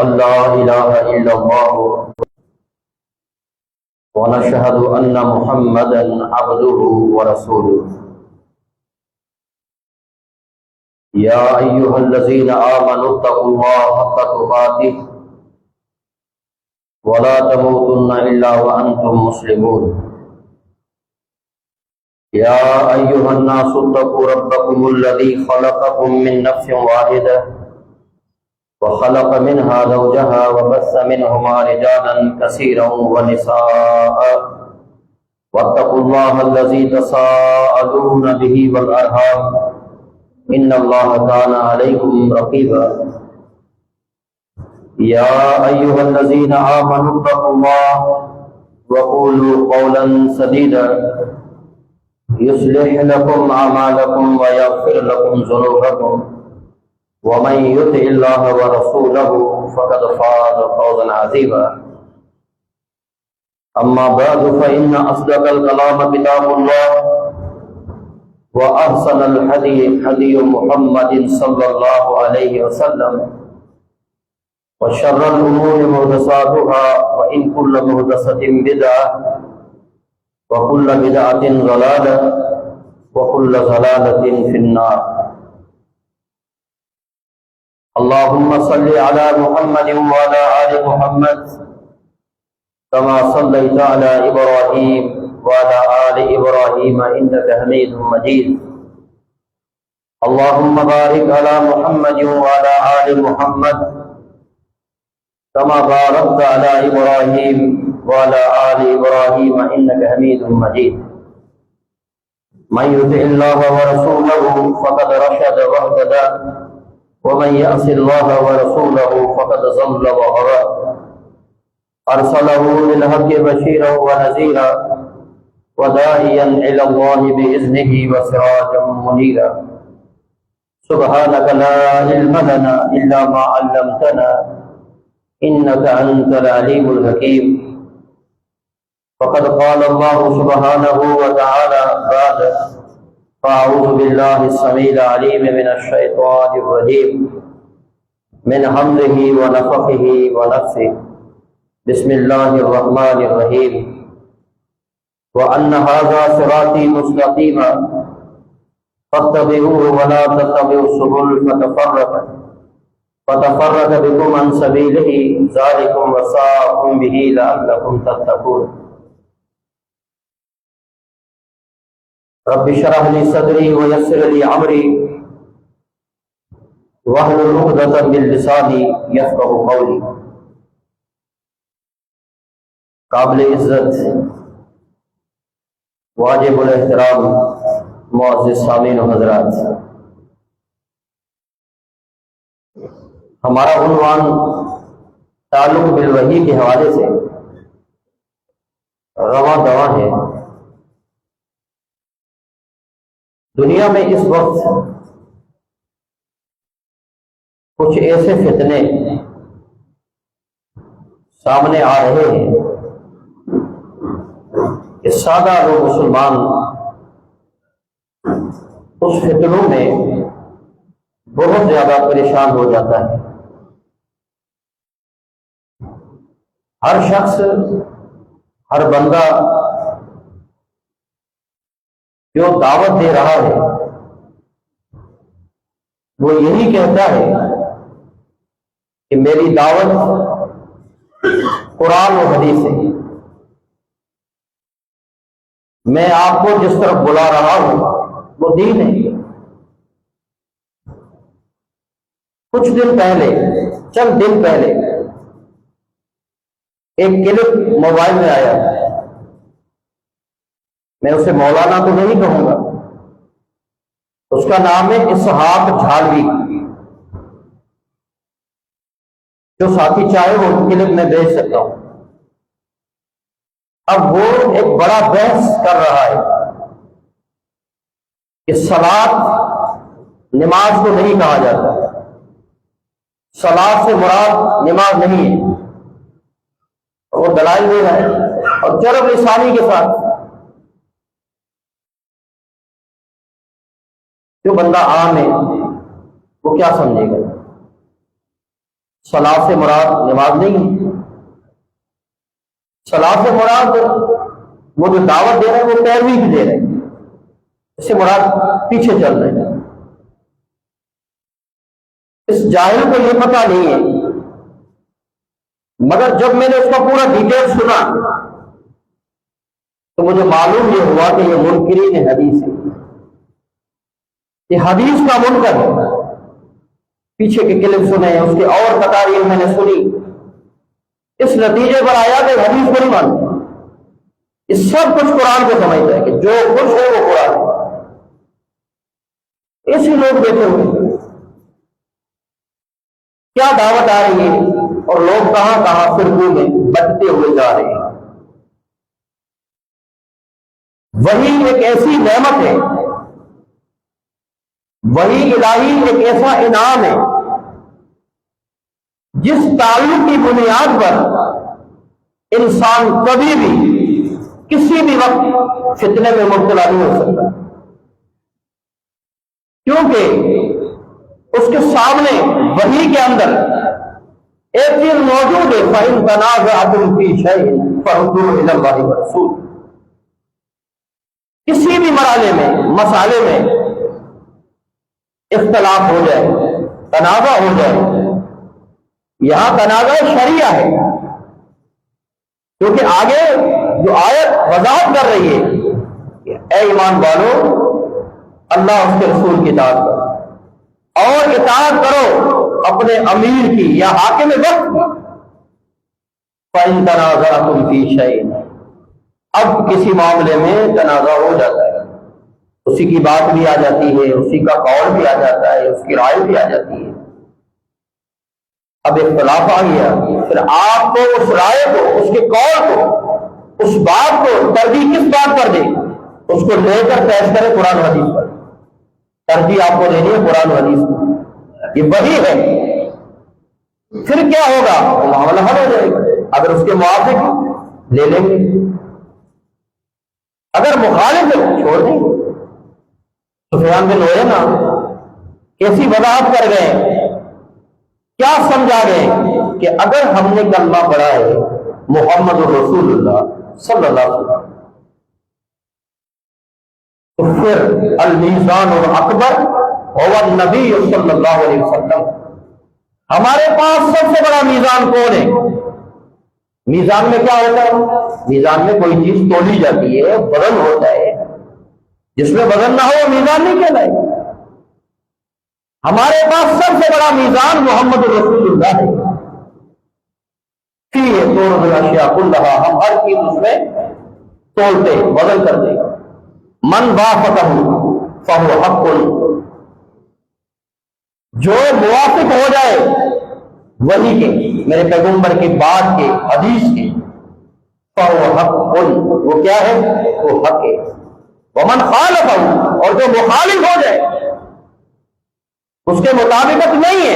أن لا إله إلا الله ونشهد أن محمدا عبده ورسوله يا أيها الذين آمنوا اتقوا الله حق تقاته ولا تموتن إلا وأنتم مسلمون يا أيها الناس اتقوا ربكم الذي خلقكم من نفس واحدة وخلق منها زوجها وبث منهما رجالا كثيرا ونساء واتقوا الله الذي تساءلون به والأرحام إن الله كان عليكم رقيبا يا أيها الذين آمنوا اتقوا الله وقولوا قولا سديدا يصلح لكم أعمالكم ويغفر لكم ذنوبكم ومن يطع الله ورسوله فقد فاز فوزا عظيما أما بعد فإن أصدق الكلام كتاب الله وأحسن الهدي هدي محمد صلى الله عليه وسلم وشر الأمور محدثاتها وإن كل محدثة بدعة وكل بدعة ضلالة وكل ضلالة في النار اللهم صل على محمد وعلى آل محمد كما صليت على إبراهيم وعلى آل إبراهيم إنك حميد مجيد اللهم بارك على محمد وعلى آل محمد كما باركت على إبراهيم وعلى آل إبراهيم إنك حميد مجيد من يطع الله ورسوله فقد رشد واهتدى ومن يعص الله ورسوله فقد ضل وغوى أرسله بالحق بشيرا ونذيرا وداعيا إلى الله بإذنه وسراجا منيرا سبحانك لا علم لنا إلا ما علمتنا إنك أنت العليم الحكيم فقد قال الله سبحانه وتعالى بعد فأعوذ بالله السميع العليم من الشيطان الرجيم من حمده ونفخه ونفثه بسم الله الرحمن الرحيم وأن هذا صراطي مستقيما فاتبعوه ولا تتبعوا السبل فتفرق بكم عن سبيله ذلكم وصاكم به لعلكم تتقون رب اشرح لي صدري ويسر لي امري واحلل عقدة من لساني يفقهوا قولي قابل عزت واجب الاحترام معزز سامعین و حضرات، ہمارا عنوان تعلق بالوحی کے حوالے سے رواں دواں ہے۔ دنیا میں اس وقت کچھ ایسے فتنے سامنے آ رہے ہیں کہ سادہ لوگ مسلمان اس فتنوں میں بہت زیادہ پریشان ہو جاتا ہے۔ ہر شخص، ہر بندہ جو دعوت دے رہا ہے وہ یہی کہتا ہے کہ میری دعوت قرآن و حدیث ہے، میں آپ کو جس طرف بلا رہا ہوں وہ دین ہے۔ کچھ دن پہلے، چند دن پہلے ایک کلپ موبائل میں آیا، میں اسے مولانا تو نہیں کہوں گا، اس کا نام ہے اسحاق جھالوی۔ جو ساتھی چاہے وہ کلپ میں بھیج سکتا ہوں۔ اب وہ ایک بڑا بحث کر رہا ہے کہ صلاۃ نماز کو نہیں کہا جاتا، صلاۃ سے مراد نماز نہیں ہے، وہ دلائل دے رہا ہے اور جرب لسانی کے ساتھ۔ جو بندہ عام ہے وہ کیا سمجھے گا؟ صلاۃ سے مراد نماز نہیں ہے، صلاۃ سے مراد وہ جو دعوت دے رہے ہیں وہ پیروی کی دے رہے ہیں، اس سے مراد پیچھے چل رہے ہیں۔ اس جاہل کو یہ پتہ نہیں ہے، مگر جب میں نے اس کا پورا ڈیٹیل سنا تو مجھے معلوم یہ ہوا کہ یہ منکرین حدیث ہے، یہ حدیث کا منکر ہے۔ پیچھے کے کلپ سنے، اس کے اور تقاریر میں نے سنی، اس نتیجے پر آیا کہ حدیث کو نہیں مانتا، یہ سب کچھ قرآن کو سمجھتا ہے کہ جو کچھ ہے وہ قرآن ہے۔ ایسے لوگ بیٹھے ہوئے، کیا دعوت آ رہی ہے اور لوگ کہاں کہاں فرقوں میں بٹتے ہوئے جا رہے ہیں۔ وہی ایک ایسی نعمت ہے، وہی الہی ایک ایسا انعام ہے جس تعلق کی بنیاد پر انسان کبھی بھی کسی بھی وقت فتنے میں مبتلا نہیں ہو سکتا، کیونکہ اس کے سامنے وحی کے اندر ایک چیز موجود ہے، فَإِن تَنَازَعْتُمْ فِي شَيْءٍ فَرُدُّوهُ إِلَى اللَّهِ وَالرَّسُولِ۔ کسی بھی مرحلے میں، مسئلے میں اختلاف ہو جائے، تنازع ہو جائے، یہاں تنازع شریعہ ہے، کیونکہ آگے جو آیت وضاحت کر رہی ہے کہ اے ایمان والو، اللہ اس کے رسول کی اطاعت کرو اور اطاعت کرو اپنے امیر کی یا حاکم وقت کی۔ فَإِن تَنَازَعْتُمْ فِي شَيْءٍ، اب کسی معاملے میں تنازع ہو جاتا ہے، اسی کی بات بھی آ جاتی ہے، اسی کا قول بھی آ جاتا ہے، اس کی رائے بھی آ جاتی ہے، اب اختلاف آ گیا، پھر آپ کو اس رائے کو، اس کے قول کو، اس بات کو ترجیح کس بات پر دیں، اس کو لے کر پیش کریں قرآن و حدیث پر۔ ترجیح آپ کو دینی ہے قرآن و حدیث کو، یہ وہی ہے۔ پھر کیا ہوگا؟ وہ معاملہ حل ہو جائے گا، اگر اس کے موافق لے لیں گے، اگر مخالف ہے چھوڑ دیں گے۔ سفیان بن عیینہ کیسی وضاحت کر گئے، کیا سمجھا گئے کہ اگر ہم نے کلمہ پڑھا ہے محمد رسول اللہ صلی اللہ علیہ وسلم تو پھر المیزان الاکبر هو النبی صلی اللہ علیہ وسلم، ہمارے پاس سب سے بڑا میزان کون ہے؟ میزان میں کیا ہوتا ہے؟ میزان میں کوئی چیز تولی جاتی ہے، وزن ہوتا ہے، جس میں وزن نہ ہو وہ میزان نہیں کہلائے گا۔ ہمارے پاس سب سے بڑا میزان محمد رسول اللہ ہے، فیہ تورد الاشیاء کلہا، ہم ہر چیز اس میں تولتے وزن کرتے۔ من وافقہ فہو حق، جو موافق ہو جائے وحی کے، میرے پیغمبر کی بات کے، حدیث کے، فہو حق، وہ کیا ہے؟ وہ حق ہے۔ ومن خالفہ، اور جو مخالف ہو جائے، اس کے مطابقت نہیں ہے،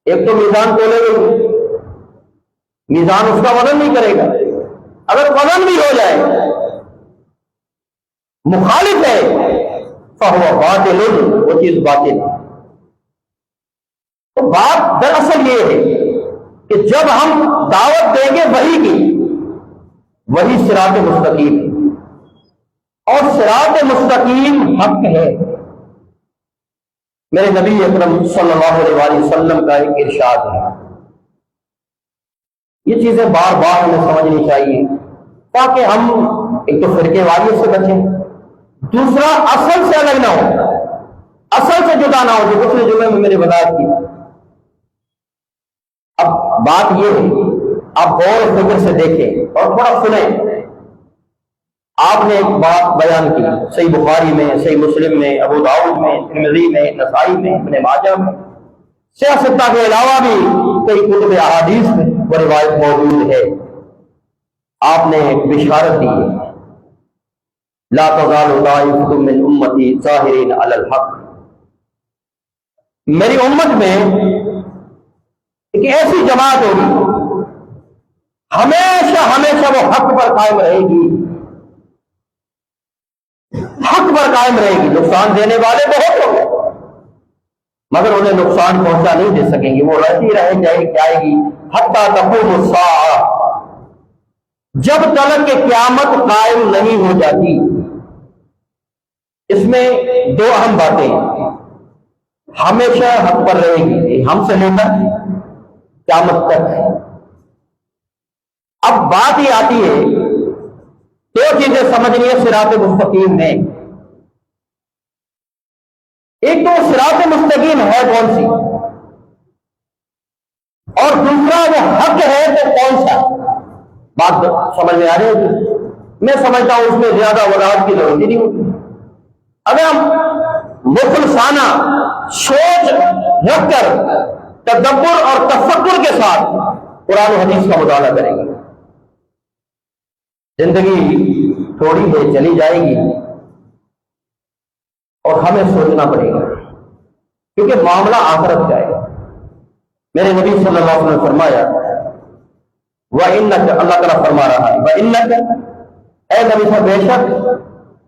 ایک تو میزان تولے گا، میزان اس کا وزن نہیں کرے گا، اگر وزن بھی ہو جائے مخالف ہے فہو باطل، وہ چیز باطل ہے۔ تو بات دراصل یہ ہے کہ جب ہم دعوت دیں گے وحی کی، وہی صراط مستقیم ہے، اور صراط مستقیم حق ہے۔ میرے نبی اکرم صلی اللہ علیہ وآلہ وسلم کا ایک ارشاد ہے، یہ چیزیں بار بار ہمیں سمجھنی چاہیے تاکہ ہم ایک تو فرقے واریت سے بچیں، دوسرا اصل سے الگ نہ ہو، اصل سے جدا نہ ہو، جو پچھلے جمعے میں میں نے وضاحت کی۔ اب بات یہ ہے، آپ غور و فکر سے دیکھیں اور تھوڑا سنیں۔ آپ نے ایک بات بیان کی، صحیح بخاری میں، صحیح مسلم میں، ابو داؤد میں، ترمذی میں، نسائی میں، ابن ماجہ میں، سیاستہ کے علاوہ بھی کئی کتب احادیث میں وہ روایت موجود ہے۔ آپ نے ایک بشارت دی ہے، لا تزال طائفۃ من امتی ظاہرین علی الحق، میری امت میں ایک ایسی جماعت ہوگی ہمیشہ ہمیشہ وہ حق پر قائم رہے گی، حق پر قائم رہے گی۔ نقصان دینے والے بہت ہوں گے، مگر انہیں نقصان پہنچا نہیں دے سکیں گی، وہ رہتی رہ جائے گی حتی تقوم الساعہ، جب تک کہ قیامت قائم نہیں ہو جاتی۔ اس میں دو اہم باتیں ہیں، ہمیشہ حق پر رہے گی ہم سے لے کر قیامت تک۔ اب بات یہ آتی ہے، دو چیزیں سمجھنی ہے صراط مستقیم میں۔ ایک تو صراط مستقیم ہے کون سی، اور دوسرا وہ حق ہے تو کون سا۔ بات سمجھ میں آ رہی ہے؟ میں سمجھتا ہوں اس میں زیادہ وضاحت کی ضرورت نہیں ہوتی۔ اگر ہم مخلصانہ سوچ رکھ کر تدبر اور تفکر کے ساتھ قرآن و حدیث کا مطالعہ کریں گے، زندگی تھوڑی ہے چلی جائے گی اور ہمیں سوچنا پڑے گا، کیونکہ معاملہ آخرت کا ہے۔ میرے نبی صلی اللہ علیہ وسلم نے فرمایا، وَإِنَّكَ، اللہ تعالیٰ فرما رہا ہے، وَإِنَّكَ، اے نبی صاحب بے شک،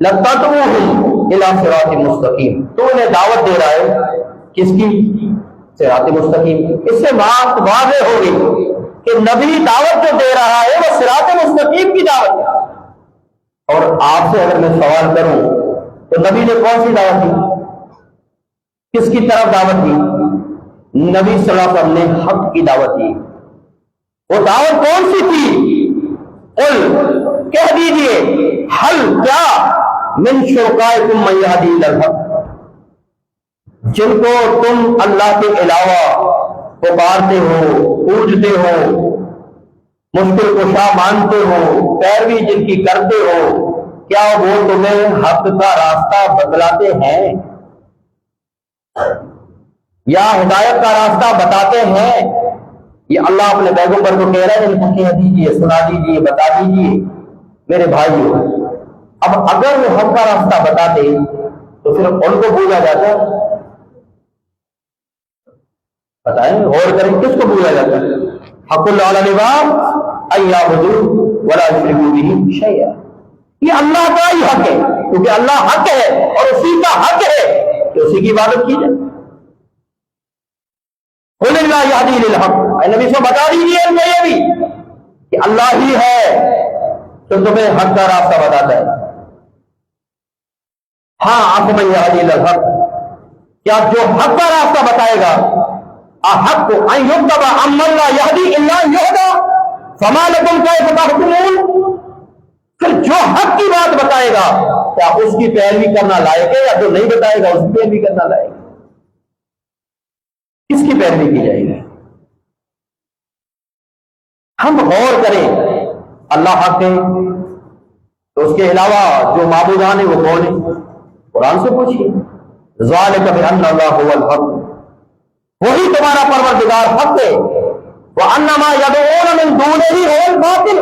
لَتَدْعُوهُمْ إِلَىٰ صِرَاطٍ مُسْتَقِيمٍ، تو انہیں دعوت دے رہا ہے کس کی؟ صراط مستقیم۔ اس سے بات واضح ہو گئی کہ نبی دعوت جو دے رہا ہے وہ صراط مستقیم کی دعوت ہے۔ اور آپ سے اگر میں سوال کروں تو نبی نے کون سی دعوت دی؟ کس کی طرف دعوت دی؟ نبی صلی اللہ علیہ وسلم نے حق کی دعوت دی۔ وہ دعوت کون سی تھی؟ قل، کہہ دیجئے، حل، کیا، من شرکائکم من یہدی الی الحق، جن کو تم اللہ کے علاوہ پکارتے ہو، پوجتے ہو، مشکل کشا مانتے ہو، پیروی جن کی کرتے ہو، کیا وہ تمہیں حق کا راستہ بتلاتے ہیں یا ہدایت کا راستہ بتاتے ہیں؟ یہ اللہ اپنے پیغمبر کو کہہ رہے ہیں، ان کو کہہ دیجیے، سنا دیجیے، بتا دیجیے۔ میرے بھائیو، اب اگر وہ حق کا راستہ بتاتے تو پھر ان کو بھولا جاتا ہے؟ بتائیں، غور کریں، کس کو بھولا جاتا ہے؟ حق اللہ علی العباد ان یعبدوہ ولا یشرکوا بہ شیئا، یہ اللہ کا ہی حق ہے، کیونکہ اللہ حق ہے اور اسی کا حق ہے کہ اسی کی عبادت کی جائے۔ قل اللہ یہدی الی الحق، اے نبی سے بتا دیجیے ان کو یہ بھی کہ اللہ ہی ہے تو تمہیں حق کا راستہ بتاتا ہے۔ ہاں، آپ من یہدی الی الحق، کیا جو حق کا راستہ بتائے گا، احق ان یتبع امن لا یہدی الا ان یہدی فما لکم کیف تحکمون، پھر جو حق کی بات بتائے گا کیا اس کی پیروی کرنا لائق ہے، یا جو نہیں بتائے گا اس کی پیروی کرنا لائق ہے؟ کس کی پیروی کی جائے گی؟ ہم غور کریں، اللہ حق ہے تو اس کے علاوہ جو معبودان ہیں وہ کون ہیں؟ قرآن سے پوچھیے، ذالک بان اللہ هو الحق، وہی تمہارا پروردگار حق ہے، وان ما یدعون من دونہ هو الباطل،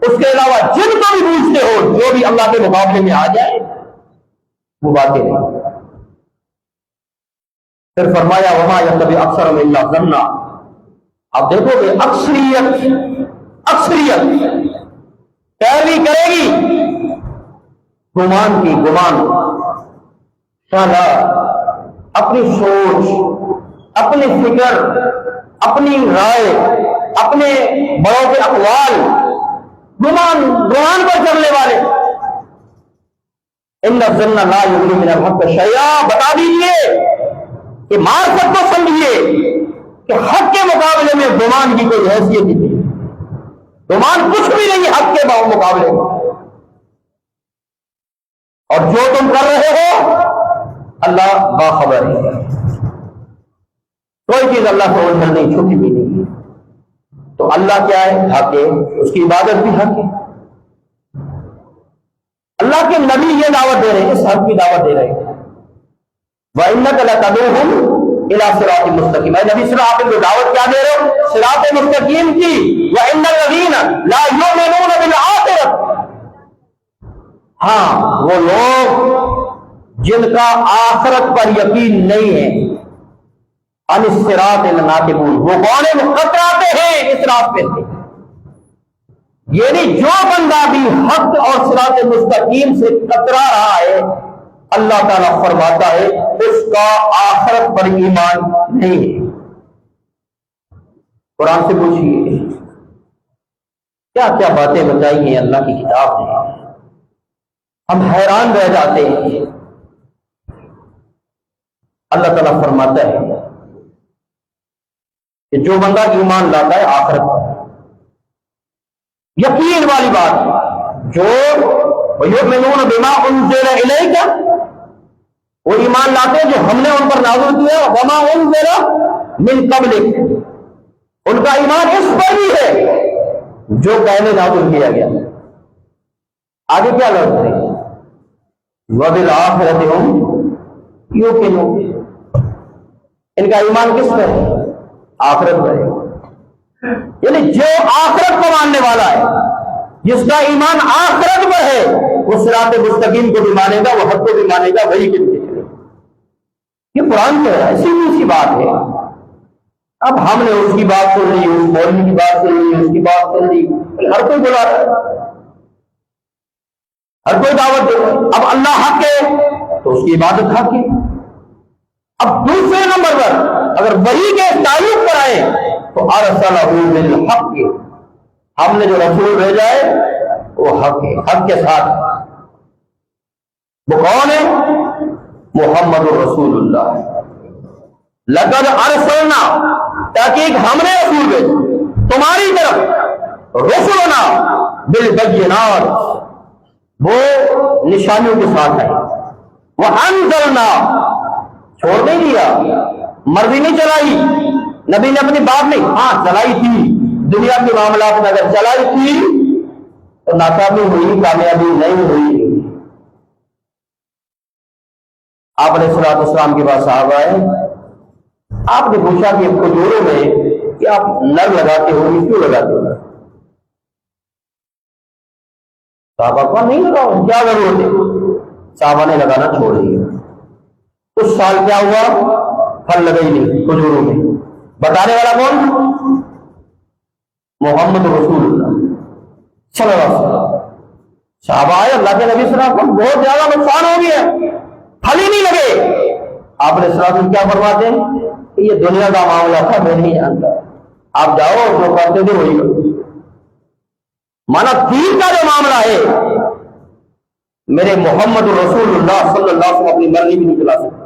اس کے علاوہ جن کو بھی پوچھتے ہو جو بھی اللہ کے مقابلے میں آ جائے وہ باطل ہے۔ پھر فرمایا وما یتبع اکثرهم الا ظنا، آپ دیکھو گے اکثریت پیروی کرے گی گمان کی، گمان، خیال، اپنی سوچ، اپنی فکر، اپنی رائے، اپنے بڑوں کے اقوال، گمان پر چلنے والے۔ ان الظن لا یغنی من الحق شیئا، بتا دیجیے کہ معرفت کو سمجھیے کہ حق کے مقابلے میں گمان کی کوئی حیثیت نہیں، گمان کچھ بھی نہیں حق کے مقابلے میں، اور جو تم کر رہے ہو اللہ باخبر ہے، کوئی چیز اللہ سے اوجھل نہیں، چھپی بھی نہیں ہے۔ تو اللہ کیا ہے؟ حق ہے، اس کی عبادت بھی حق ہے۔ اللہ کے نبی یہ دعوت دے رہے ہیں، اس حق کی دعوت دے رہے ہیں، وَإِنَّكَ لَتَدْعُوهُمْ إِلَىٰ صِرَاطٍ مُسْتَقِيمٍ، اے نبی صلی اللہ علیہ وسلم، آپ کو دعوت کیا دے رہے ہو؟ صراط مستقیم کی۔ وَإِنَّ الَّذِينَ لَا يُؤْمِنُونَ بِالْآخِرَةِ، ہاں وہ لوگ جن کا آخرت پر یقین نہیں ہے، عن الصراط لناکبون، وہ کون ہیں؟ وہ کتراتے ہیں اس راستے سے۔ یعنی جو بندہ بھی حق اور صراط مستقیم سے کترا رہا ہے، اللہ تعالیٰ فرماتا ہے اس کا آخرت پر ایمان نہیں ہے۔ قرآن سے پوچھیے کیا کیا باتیں بتائی ہیں اللہ کی کتاب نے، ہم حیران رہ جاتے ہیں۔ اللہ تعالیٰ فرماتا ہے کہ جو بندہ ایمان لاتا ہے آخرت پر، یقین والی بات، جو وَيُؤْمِنُونَ بِمَا أُنزِلَ إِلَيْكَ، وہ ایمان لاتے ہیں جو ہم نے ان پر نازل کیا، وَمَا أُنزِلَ مِن قَبْلِكَ، ان کا ایمان اس پر بھی ہے جو پہلے نازل کیا گیا۔ آگے کیا لفظ ہے؟ وَبِالْآخِرَةِ هُمْ يُوقِنُونَ، ان کا ایمان کس پر ہے؟ آخرت پر ہے۔ یعنی جو آخرت کو ماننے والا ہے، جس کا ایمان آخرت پر ہے، وہ صراط مستقیم کو بھی مانے گا، وہ حق کو بھی مانے گا، وہی کے پیچھے چلے گا۔ یہ قرآن تو ہے، ایسی سی بات ہے۔ اب ہم نے اس کی بات سن لی، اس مولوی کی بات سن لی، اس کی بات سن لی، ہر کوئی بلا رہا ہے، ہر کوئی دعوت دے رہا ہے۔ اب اللہ حق ہے تو اس کی عبادت حق ہے۔ اب دوسرے نمبر پر اگر وحی کے تعلق پر آئے تو ارسلہ بالحق، ہم نے جو رسول بھیجا ہے وہ حق ہے، حق کے ساتھ۔ وہ کون ہے؟ محمد رسول اللہ۔ لقد ارسلنا، تحقیق ہم نے رسول بھیجا تمہاری طرف، رسولنا بالبینات، وہ نشانیوں کے ساتھ ہے۔ وانزلنا، چھوڑ نہیں دیا، مرضی نہیں چلائی نبی نے اپنی بات نہیں، ہاں چلائی تھی دنیا کے معاملات میں، اگر چلائی تھی تو ناکامی ہوئی، کامیابی نہیں ہوئی۔ آپ علیہ الصلوۃ والسلام کے پاس صحابہ آئے، آپ نے پوچھا کہ کھجوروں میں کہ آپ نر لگاتے ہو، یہ کیوں لگاتے ہو؟ صحابہ کو نہیں لگاؤ، کیا ضرورت ہے؟ صحابہ نے لگانا چھوڑ دیا۔ اس سال کیا ہوا؟ پھل لگے ہی نہیں کھجوروں میں۔ بتانے والا کون؟ محمد رسول اللہ صلی اللہ علیہ وسلم۔ صحابہ آئے، اللہ کے نبی صلی اللہ علیہ وسلم بہت زیادہ نقصان ہو گیا، پھل ہی نہیں لگے۔ آپ نے صلی اللہ علیہ وسلم کیا فرماتے ہیں کہ یہ دنیا کا معاملہ تھا، میں نہیں جانتا، آپ جاؤ اور جو کرتے تھے وہی کرو۔ مانا دین کا جو معاملہ ہے، میرے محمد رسول اللہ صلی اللہ علیہ وسلم اپنی مرضی بھی نہیں چلا سکتے،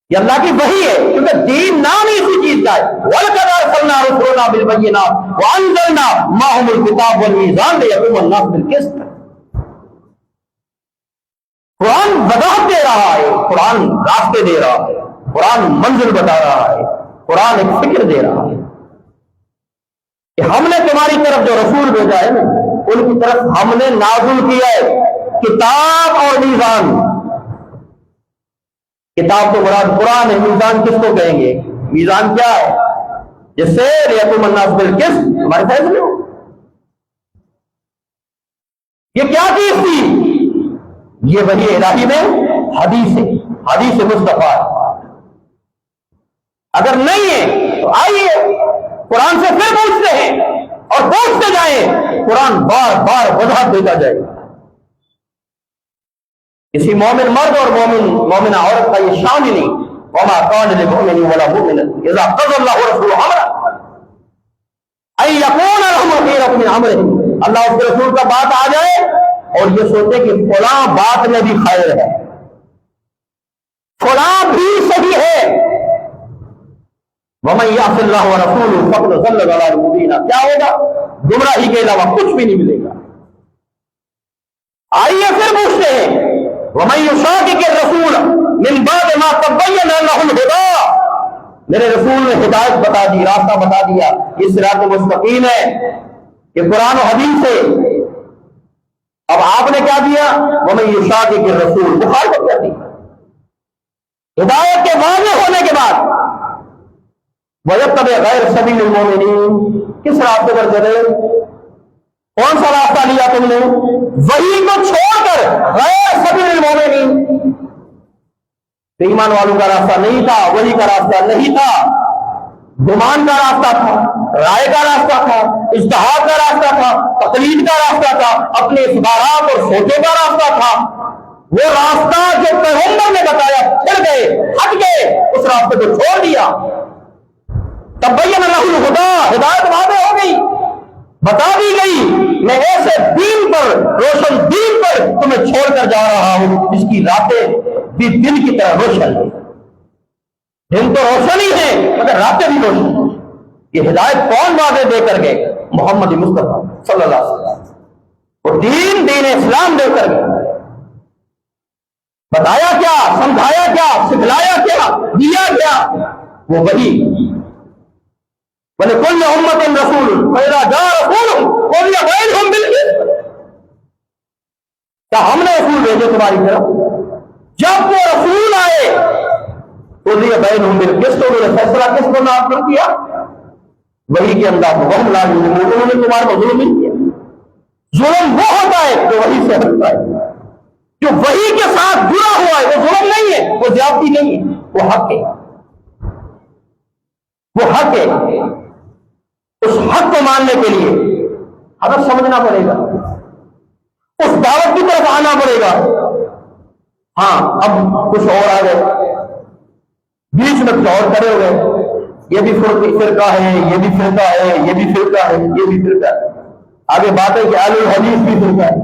یہ اللہ کی وحی ہے، کیونکہ دین نام ہی اسی چیز کا ہے۔ وَلَقَدْ أَرْسَلْنَا رُسُلَنَا بِالْبَيِّنَاتِ وَأَنزَلْنَا مَعَهُمُ الْكِتَابَ وَالْمِيزَانَ لِيَقُومَ النَّاسُ بِالْقِسْطِ۔ قرآن وضاحت دے رہا ہے، قرآن راستے دے رہا ہے، قرآن منزل بتا رہا ہے، قرآن ایک فکر دے رہا ہے کہ ہم نے تمہاری طرف جو رسول بھیجا ہے نا، ان کی طرف ہم نے نازل کیا ہے کتاب اور میزان۔ کتاب تو مراد قرآن ہے، میزان کس کو کہیں گے؟ میزان کیا ہے؟ جس سے لیقوم الناس بالقسط، ہمارے فیصلے ہو۔ یہ کیا چیز تھی؟ یہ وحی الہی میں حدیث ہے، حدیث مصطفیٰ ہے۔ اگر نہیں ہے تو آئیے قرآن سے پھر پوچھتے ہیں اور پوچھتے جائیں، قرآن بار بار وضاحت دیتا جائے گا۔ کسی مومن مرد اور مومنہ عورت کا یہ شان ہی نہیں، وما كان للمؤمن ولا مؤمنة اذا قضى الله ورسوله امرا ان يكون لهم الخيرة من امرهم، اللہ اس کے رسول کا بات آ جائے اور یہ سوچے کہ فلاں بات میں بھی خیر ہے، فلاں بھی صحیح ہے۔ ومن يعص الله ورسوله فقد ضل ضلالا مبينا، کیا ہوگا؟ گمراہی کے علاوہ کچھ بھی نہیں ملے گا۔ آئیے پھر پوچھتے ہیں، ومن يشاقق الرسول من بعد ما تبين له الهدى، میرے رسول نے ہدایت بتا دی، راستہ بتا دیا، یہ صراط مستقیم ہے، یہ قرآن و حدیث ہے۔ اب آپ نے کیا دیا؟ ومن يشاقق الرسول، مخالفت کر دی ہدایت کے واضح ہونے کے بعد۔ وَيَتَّبِعْ غَيْرَ سَبِيلِ الْمُؤْمِنِينَ، کس راستے پر چلے؟ کون سا راستہ لیا تم نے؟ وحی کو چھوڑ کر غیر سبیل المؤمنین، ایمان والوں کا راستہ نہیں تھا، وحی کا راستہ نہیں تھا، گمان کا راستہ تھا، رائے کا راستہ تھا، اجتہاد کا راستہ تھا، تقلید کا راستہ تھا، اپنے اخبارات اور سوچوں کا راستہ تھا۔ وہ راستہ جو پیغمبر نے بتایا پھر گئے، ہٹ گئے، اس راستے کو چھوڑ دیا۔ تبین لہ الہدی، ہدایت واضح ہو گئی، بتا دی گئی میں ایسے دین پر، روشن دین پر تمہیں چھوڑ کر جا رہا ہوں جس کی راتیں بھی دن کی طرح روشن ہے۔ دن تو روشن ہی ہے مگر راتیں بھی روشن ہیں۔ یہ ہدایت کون واضح دے کر گئے؟ محمد مصطفیٰ صلی اللہ علیہ وسلم۔ وہ دین اسلام دے کر گئے، بتایا کیا، سمجھایا کیا، سکھلایا کیا، دیا کیا؟ وہ وہی وَلِكُلِّ أُمَّةٍ رَسُولٌ فَإِذَا جَاءَ رَسُولُهُمْ قُضِيَ بَيْنَهُم بِالْقِسْطِ۔ کیا ہم نے رسول بھیجے تمہاری طرف؟ جب وہ رسول آئے قُضِيَ بَيْنَهُم بِالْقِسْطِ، انہوں نے فیصلہ کس کو نافذ کیا؟ وہی کے انداز وَهُمْ لَا يُظْلَمُونَ، انہوں نے تمہارے کو ظلم نہیں کیا۔ ظلم وہ ہوتا ہے جو وہی سے ہٹتا ہے، جو وہی کے ساتھ جڑا ہوا ہے، وہ ظلم نہیں ہے، وہ زیادتی نہیں ہے، وہ حق ہے، وہ حق ہے۔ اس حق کو ماننے کے لیے ہمیں سمجھنا پڑے گا، اس دعوت کی طرف آنا پڑے گا۔ ہاں اب کچھ اور آ گئے، بیچ میں کچھ اور کھڑے ہو گئے، یہ بھی فرقہ ہے، یہ بھی فرقہ ہے، یہ بھی فرقہ ہے، یہ بھی فرقہ ہے۔ آگے بات ہے کہ اہل الحدیث بھی فرقہ ہے،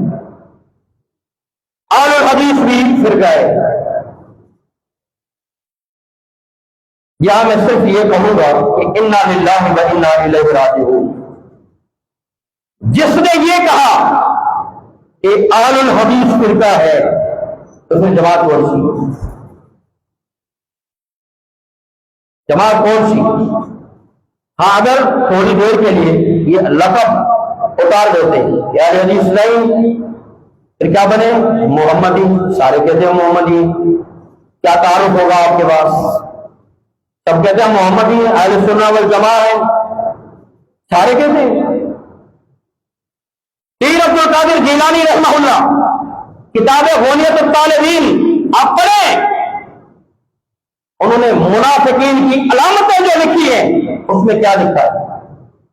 اہل الحدیث بھی فرقہ ہے۔ یہاں میں صرف یہ کہوں گا کہ انا للہ و انا الیہ راجعون۔ جس نے یہ کہا کہ اہل الحدیث فرقہ ہے، اس میں جماعت کون سی؟ جماعت کون سی؟ ہاں اگر تھوڑی دیر کے لیے یہ لقب اتار دیتے کہ اہل حدیث نہیں، پھر کیا بنے؟ محمدی، سارے کہتے ہیں محمدی، کیا تعارف ہوگا آپ کے پاس؟ سب کہتے ہیں محمدی، اہل سنت والجماعہ ہے، سارے کہتے ہیں۔ پیر عبد القادر جیلانی رحمہ اللہ کتاب غنیۃ الطالبین آپ پڑھیں، انہوں نے منافقین کی علامتیں جو لکھی ہیں اس میں کیا لکھا ہے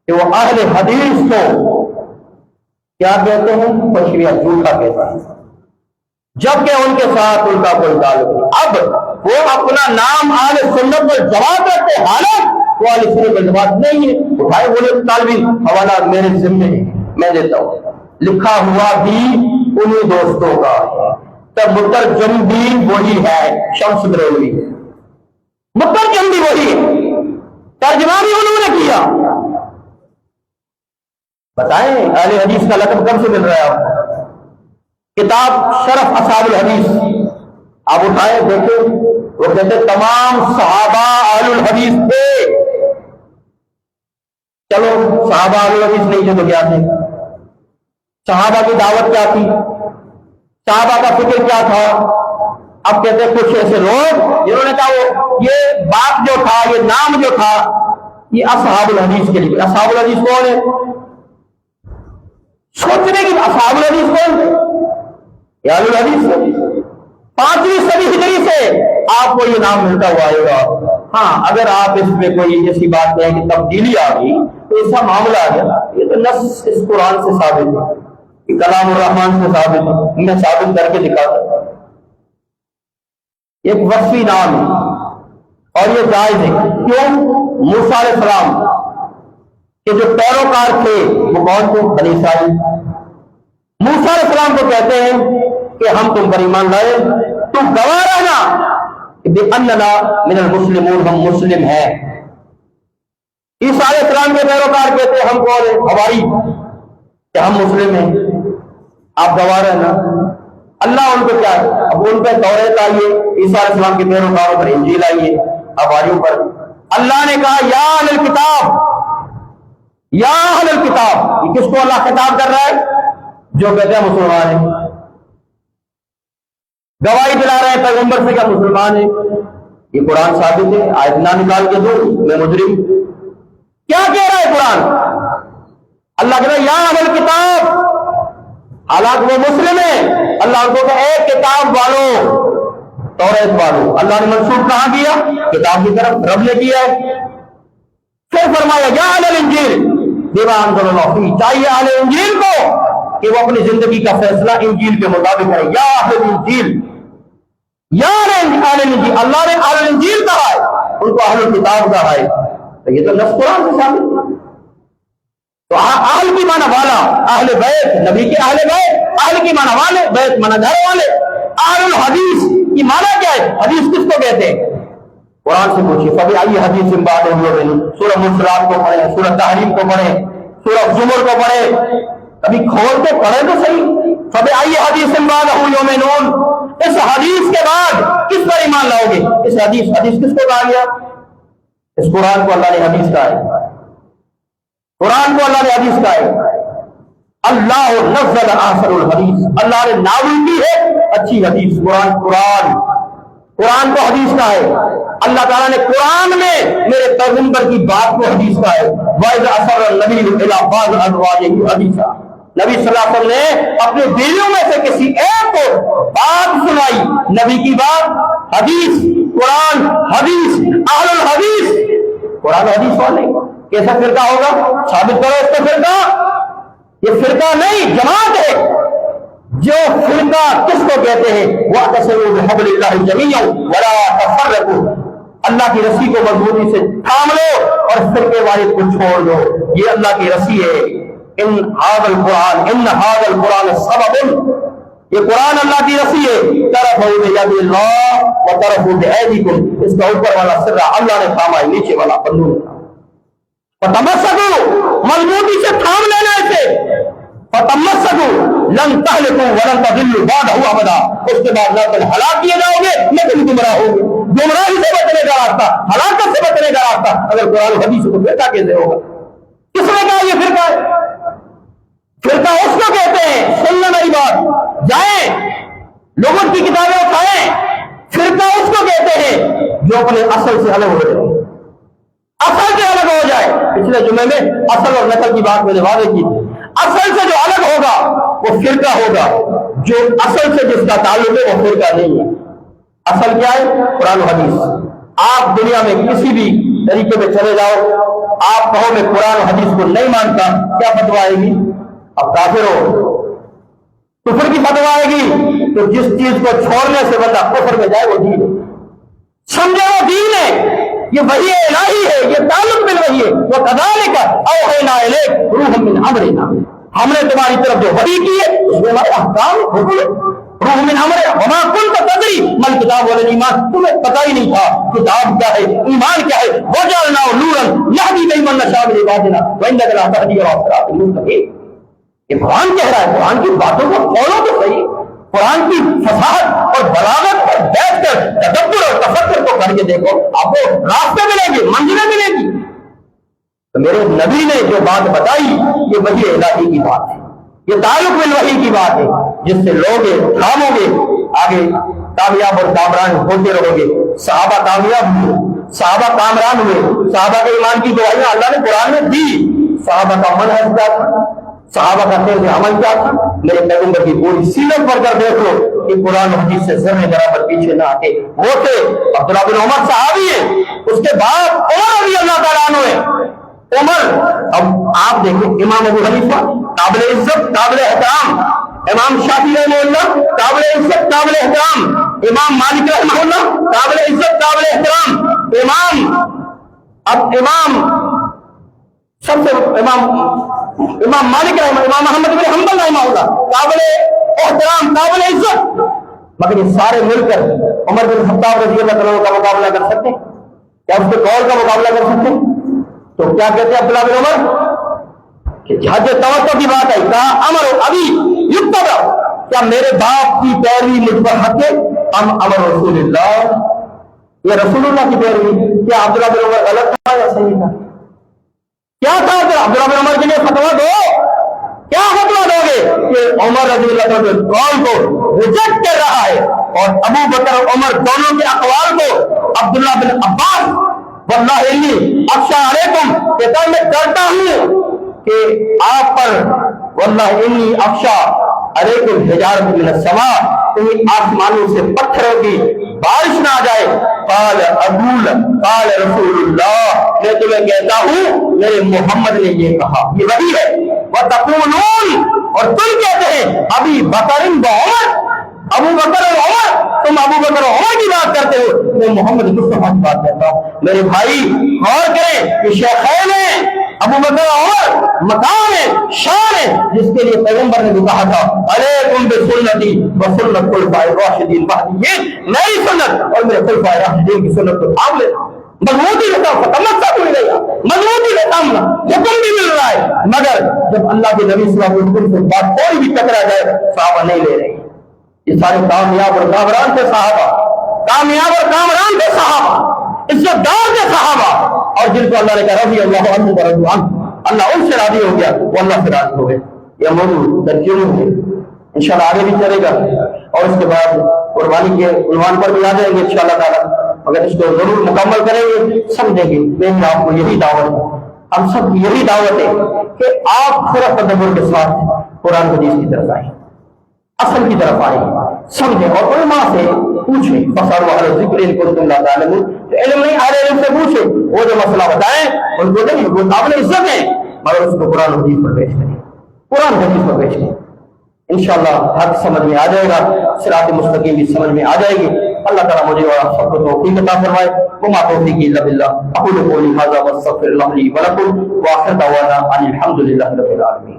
کہ وہ اہل حدیث کو کیا کہتے ہیں؟ تشریح جھوٹا کہتا ہے، جبکہ ان کے ساتھ ان کا کوئی تعلق نہیں۔ اب وہ اپنا نام اہل سنت والجماعت رکھتے، حالانکہ وہ اہل سنت والجماعت نہیں ہے۔ اٹھائے بولے طالبین، حوالہ میرے ذمے ہے، میں دیتا ہوں، لکھا ہوا بھی انہی دوستوں کا ہے، تب مترجم بھی وہی ہے، شمس بریلوی، مترجم بھی وہی ہے، ترجمہ بھی انہوں نے کیا۔ بتائیں اہل حدیث کا لقب کب سے مل رہا ہے آپ کو؟ کتاب شرف اصحاب الحدیث آپ اٹھائے دیکھیں، وہ کہتے تمام صحابہ اہل الحدیث تھے۔ چلو صحابہ اہل الحدیث نہیں تھے تو کیا تھے؟ صحابہ کی دعوت کیا تھی؟ صحابہ کا فکر کیا تھا؟ اب کہتے ہیں کچھ ایسے لوگ جنہوں نے کہا وہ یہ بات جو تھا، یہ نام جو تھا، یہ اصحاب الحدیث کے لیے۔ اصحاب الحدیث کون ہے؟ سوچنے کی اصحاب الحدیث کون ہے؟ یہ اہل الحدیث ہے۔ 5ویں صدی ہجری سے آپ کو یہ نام ملتا ہوا آئے گا۔ ہاں اگر آپ اس میں کوئی ایسی بات کہیں کہ تبدیلی آ گئی تو ایسا معاملہ آ گیا، یہ تو نص اس قرآن سے ثابت ہے، یہ کلام الرحمن سے ثابت ہے، میں ثابت کر کے دکھاتا ہوں۔ ایک وصفی نام ہے اور یہ جائز ہے۔ کیوں؟ موسیٰ علیہ السلام کے جو پیروکار تھے وہ کون تھے؟ بنی اسرائیل۔ موسیٰ علیہ السلام کو کہتے ہیں کہ ہم تم پر ایمان لائے، تم گواہ رہنا بِأَنَّنَا مِنَ الْمُسْلِمُونَ، ہم مسلم ہیں۔ عیسیٰ علیہ السلام کے پیروکار کہتے ہیں ہم کون ہیں؟ حواری، کہ ہم مسلم ہیں، آپ گواہ رہنا۔ اللہ ان کو کیا ہے؟ اب ان پہ توریت آئیے، عیسیٰ علیہ السلام کے پیروکاروں پر انجیل آئیے، حواریوں پر اللہ نے کہا یا اہل الکتاب، یا اہل الکتاب۔ یہ کس کو اللہ خطاب کر رہا ہے؟ جو کہتے ہیں مسلمان ہیں، گواہی دلا رہے ہیں پیغمبر سے کہ مسلمان ہیں، یہ قرآن ثابت ہے، آیت نہ نکال کے دو میں مجرم۔ کیا کہہ رہا ہے قرآن؟ اللہ کہہ رہا ہے یا اہل الکتاب، حالانکہ وہ مسلم ہیں۔ اللہ کو کہ اے کتاب والو، توریت والو۔ اللہ نے منسوب کہاں کیا؟ کتاب کی طرف، رب نے کیا ہے۔ پھر فرمایا یا اہل الانجیل بما انزل اللہ فیہ، چاہیے اہل انجیل کو کہ وہ اپنی زندگی کا فیصلہ انجیل کے مطابق کرے۔ یا اہل الانجیل، اہل انجیل، اللہ نے اہل انجیل کہا ہے، ان کو اہل کتاب کہا ہے، تو یہ تو نص قرآن سے ثابت ہے۔ تو اہل کی معنی والا، اہل بیت، نبی کے اہل بیت، اہل کی معنی والے، بیت معنی گھر والے۔ اہل الحدیث کی معنی کیا ہے؟ حدیث کس کو کہتے ہیں؟ قرآن سے پوچھیے، کبھی آئیے حدیث سے بات ہوئی، سورہ مرسلات کو پڑھیں، سورہ تحریم کو پڑھیں، سورہ زمر کو پڑھیں، کبھی کھول کے پڑھیں تو صحیح۔ کبھی آئیے حدیث سے بات ہوئی، اس حدیث کے بعد کس پر ایمان لاؤ گے؟ اس حدیث کس کو کہا گیا؟ اس قرآن کو اللہ نے حدیث کہا ہے، قرآن کو اللہ نے حدیث کہا ہے۔ اللہ نزل احسن الحدیث، اللہ نے نازل کی ہے اچھی حدیث، قرآن کو حدیث کہا ہے۔ اللہ تعالیٰ نے قرآن میں میرے پیغمبر کی بات کو حدیث کہا ہے۔ وَإِذَا أَسَرَّ النَّبِيُّ إِلَىٰ بَعْضِ أَزْوَاجِهِ حَدِيثًا، نبی صلی اللہ علیہ وسلم نے اپنی بیویوں میں سے کسی ایک کو بات سنائی، نبی کی بات، حدیث، قرآن، حدیث، اہل الحدیث، قرآن حدیث والے۔ کیسا فرقہ ہوگا؟ ثابت کرو اس کا فرقہ۔ یہ فرقہ نہیں، جماعت ہے۔ جو فرقہ کس کو کہتے ہیں؟ وَاعْتَصِمُوا بِحَبْلِ اللَّهِ جَمِيعًا وَلَا تَفَرَّقُوا، اللہ کی رسی کو مضبوطی سے تھام لو اور فرقے والے کو چھوڑ دو، یہ اللہ کی رسی ہے۔ ان هذا القرآن سبب، یہ قرآن اللہ کی رسی ہے۔ طرفہ بید اللہ و طرفہ بایدیکم، اس کا اوپر والا سرا اللہ نے تھاما ہے، نیچے والا بندوں نے تھاما۔ فتمسکوا، مضبوطی سے تھام لینا اسے۔ فتمسکوا لن تہلکوا ولن تضلوا بعدہ ابدا، اس کے بعد نہ تم ہلاک کیے جاؤ گے نہ تم گمراہ ہوگے۔ گمراہی سے بچنے کا راستہ، ہلاکت سے بچنے کا راستہ اگر قرآن حدیث کو فرقہ کیسے ہوگا؟ کس نے کہا یہ فرقہ ہے؟ فرقہ اس کو کہتے ہیں، سننا میری بات، جائیں لوگوں کی کتابیں اٹھائیں، فرقہ اس کو کہتے ہیں جو اپنے اصل سے الگ ہو جائے، اصل سے الگ ہو جائے۔ پچھلے جمعے میں اصل اور نقل کی بات میں نے واضح کی، اصل سے جو الگ ہوگا وہ فرقہ ہوگا، جو اصل سے جس کا تعلق ہے وہ فرقہ نہیں ہے۔ اصل کیا ہے؟ قرآن و حدیث۔ آپ دنیا میں کسی بھی طریقے میں چلے جاؤ، آپ کہو میں قرآن و حدیث کو نہیں مانتا، کیا فتویٰ آئے گی؟ اب کافر ہو، کفر کی فتویٰ آئے گی۔ تو جس چیز کو چھوڑنے سے بندہ کفر میں جائے وہ دین ہے، سمجھے وہ دین ہے، یہ وحی الہی ہے، یہ تعلق بالوحی ہے۔ وَكَذَلِكَ أَوْحَيْنَا إِلَيْكَ رُوحًا مِّنْ أَمْرِنَا، ہم نے تمہاری طرف جو وحی کی ہے اس میں ہمارے احکام حکم، روح من امرنا وما كنت تدري ما الكتاب ولا الایمان، تمہیں پتہ ہی نہیں تھا کتاب کیا ہے، ایمان کیا ہے۔ وجعلناه نورا يهدي به من نشاء من عبادنا وانك لا تهدي الى صراط مستقيم۔ یہ قرآن کہہ رہا ہے، قرآن کی باتوں کو فالو تو صحیح، قرآن کی فصاحت اور بلاغت پر بیٹھ کر تدبر اور تفکر کو کر کے دیکھو، آپ کو راستے ملیں گے، منزلیں ملیں گی۔ تو میرے نبی نے جو بات بتائی یہ وحی الہی کی بات ہے، یہ تعلق بالوحی کی بات ہے، جس سے لوگ تھامو گے آگے کامیاب اور کامران ہوتے رہو گے۔ صحابہ کامیاب ہوئے، صحابہ کامران ہوئے، صحابہ کے ایمان کی دعائیاں اللہ نے قرآن میں دی۔ صحابہ کا منہج کیا تھا، صحابہ کا طرز عمل کیا تھا؟ میرے پیغمبر کی پوری سیرت پڑھ کر دیکھ لو کہ قرآن و حدیث سے ذرے برابر پیچھے نہ ہٹے۔ وہ تھے عبداللہ بن عمر صحابی ہیں، اس کے بعد عمر رضی اللہ تعالیٰ عنہ ہیں۔ عمر، اب آپ دیکھیں امام ابو حنیفہ قابل عزت قابل احترام، امام شافعی رحمہ اللہ قابل عزت قابل احترام، امام مالک رحمہ اللہ قابل عزت قابل احترام، امام مالک رحمہ، امام محمد بن حنبل رحمہ اللہ قابل احترام قابل عزت، مگر یہ سارے مل کر عمر بن خطاب رضی اللہ عنہ کا مقابلہ کر سکتے ہیں کیا؟ اس کے قول کا مقابلہ کر سکتے ہیں؟ تو کیا کہتے ہیں عبداللہ بن عمر کہ حج توقع کی بات ہے، کہا امر ابھی یتبع، کیا میرے باپ کی پیروی مجھ پر حق ہے؟ امر رسول اللہ، یہ رسول اللہ کی پیروی۔ کیا عبداللہ بن عمر غلط تھا یا صحیح تھا؟ کیا تھا؟ عبداللہ بن عمر کے لیے فتویٰ دو، کیا فتویٰ دو گے کہ عمر رضی اللہ عنہ کے قول کو ریجیکٹ کر رہا ہے اور ابو بکر اور عمر دونوں کے اقوال کو عبداللہ بن عباس واللہ انی اخشی علیکم کہتا ہے میں ڈرتا ہوں کہ آپ پر، واللہ انی اخشی علیکم حجارۃ من السماء، کہیں آسمانوں سے پتھروں کی بارش نہ آ جائے۔ قال اقول قال رسول اللہ، میں تمہیں کہتا ہوں میرے محمد نے یہ کہا، یہ وحی ہے۔ وتقولون، اور تم کہتے ہیں ابھی بکر و عمر، ابو بکر اور عمر، تم ابو بکر اور عمر کی بات کرتے ہو، میں محمد مصطفیٰ کی بات کرتا ہوں۔ میرے بھائی غور کریں کہ شیخین ہیں ابو بکر اور عمر، مقام ہے، شان ہے، جس کے لیے پیغمبر نے بھی کہا تھا علیکم بسنتی وسنت خلفائے الراشدین بعدی، یہ نئی سنت اور میرے خلفائے راشدین کی سنت کو تھام لینا۔ مضبوطی کے ساتھ تمسک بھی ملے گا، مضبوطی کے سامنا حکم بھی مل رہا ہے، مگر جب اللہ کے نبی صلی اللہ علیہ وسلم سے بات کوئی بھی ٹکرا جائے صحابہ نہیں لے رہے۔ یہ سارے کامیاب اور کامران تھے صحابہ، کامیاب اور کامران تھے صحابہ، عزت دار تھے صحابہ، اور جن کو اللہ نے کہا رضی اللہ عنہ ورضوا عنہ، اللہ ان سے راضی ہو گیا، وہ اللہ سے راضی ہو گئے۔ یہ موضوع درجنوں ہے، انشاءاللہ آگے بھی چلے گا، اور اس کے بعد قربانی کے عنوان پر بھی آ جائیں گے انشاءاللہ تعالیٰ۔ اگر اس کو ضرور مکمل کریں گے سمجھیں گے، میری آپ کو یہی دعوت ہے، ہم سب کی یہی دعوت ہے کہ آپ تھوڑا تدبر کے ساتھ قرآن حدیث کی طرف آئیں، اصل کی طرف آئیں، سمجھیں اور علماء سے پوچھیں۔ فَاسْأَلُوا أَهْلَ الذِّكْرِ إِن كُنتُمْ لَا تَعْلَمُونَ، جو علم نہیں اہل علم سے پوچھیں، وہ جو مسئلہ بتائیں ان کو نہیں، وہ قابل عزت ہے، مگر اس کو قرآن حدیث پر پیش کریں، قرآن حدیث پر پیش کریں، انشاءاللہ حق سمجھ میں آ جائے گا، صراط مستقیم بھی سمجھ میں آ جائے گی۔ اللہ تعالیٰ مجھے اور آپ سب کو توفیق عطا فرمائے۔ وما توفیقی الا باللہ، اقول قولی ھذا واستغفر اللہ لی ولکم، وآخر دعوانا ان الحمد للہ رب العالمین۔